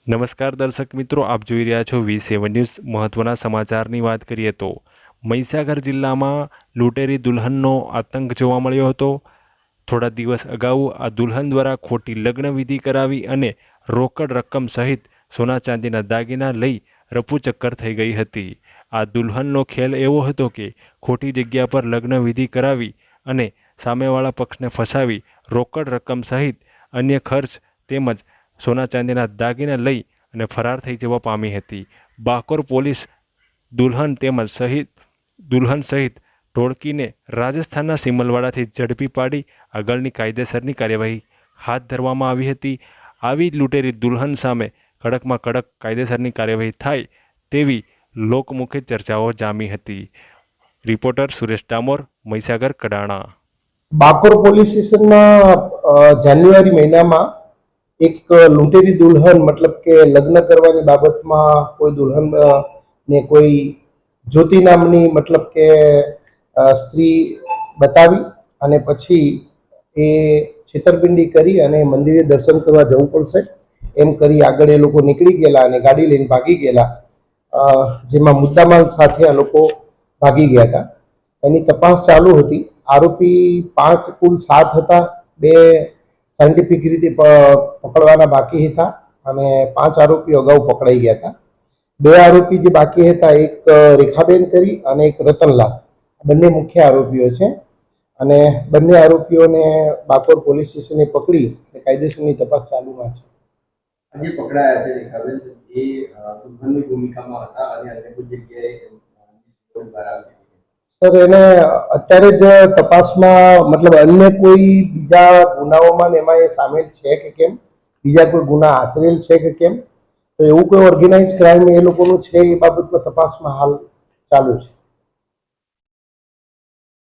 નમસ્કાર દર્શક મિત્રો, આપ જોઈ રહ્યા છો V7 ન્યૂઝ। મહત્વના સમાચારની વાત કરીએ તો મહીસાગર જિલ્લામાં લૂંટેરી દુલ્હનનો આતંક જોવા મળ્યો હતો। થોડા દિવસ અગાઉ આ દુલ્હન દ્વારા ખોટી લગ્ન વિધિ કરાવી અને રોકડ રકમ સહિત સોના ચાંદીના દાગીના લઈ રફુચક્કર થઈ ગઈ હતી। આ દુલ્હનનો ખેલ એવો હતો કે ખોટી જગ્યા પર લગ્ન વિધિ કરાવી અને સામેવાળા પક્ષને ફસાવી રોકડ રકમ સહિત અન્ય ખર્ચ તેમજ સોના ચાંદીના દાગીના લઈ અને ફરાર થઈ જવા પામી હતી। બાકોર પોલીસ દુલ્હન સહિત ટોળકીને રાજસ્થાનના સિમલવાડાથી ઝડપી પાડી આગળની કાયદેસરની કાર્યવાહી હાથ ધરવામાં આવી હતી। આવી લૂંટેરી દુલ્હન સામે કડકમાં કડક કાયદેસરની કાર્યવાહી થાય તેવી લોકમુખે ચર્ચાઓ જામી હતી। રિપોર્ટર સુરેશ ડામોર, મહીસાગર, કડાણા। બાકોર પોલીસ સ્ટેશનમાં જાન્યુઆરી મહિનામાં એક લૂંટેરી દુલ્હન મતલબ કે લગ્ન કરવાની બાબતમાં કોઈ દુલ્હન ને કોઈ જ્યોતિ નામની મતલબ કે સ્ત્રી બતાવી અને પછી એ છેતરપિંડી કરી અને મંદિરે દર્શન કરવા જવું પડશે એમ કરી આગળ એ લોકો નીકળી ગયેલા અને ગાડી લઈને ભાગી ગયેલા, જેમાં મુદ્દામાલ સાથે આ લોકો ભાગી ગયા હતા। એની તપાસ ચાલુ હતી। આરોપી 5 કુલ 7 હતા। 2 સાયન્ટિફિક રીતે પકડવાના બાકી હતા અને 5 આરોપીઓ અગાઉ પકડાઈ ગયા હતા। 2 આરોપી જે બાકી હતા, એક રેખાબેન કરી અને એક રતનલાલ, બંને મુખ્ય આરોપીઓ છે અને બંને આરોપીઓને બાકોર પોલીસ સ્ટેશને પકડી કાયદેસરની તપાસ ચાલુમાં છે। આજે પકડાયા છે રેખાબેન, એ દુલ્હનની ભૂમિકામાં હતા અને અન્ય કોઈ જગ્યાએ સર, એને અત્યારે જ તપાસમાં મતલબ અન્ય કોઈ બીજા ગુનાઓમાં એમાં એ સામેલ છે કે કેમ, બીજા કોઈ ગુના આચરેલ છે કે કેમ, તો એવું કોઈ ઓર્ગેનાઇઝ ક્રાઇમ એ લોકોનું છે એ બાબતમાં તપાસમાં હાલ ચાલુ છે।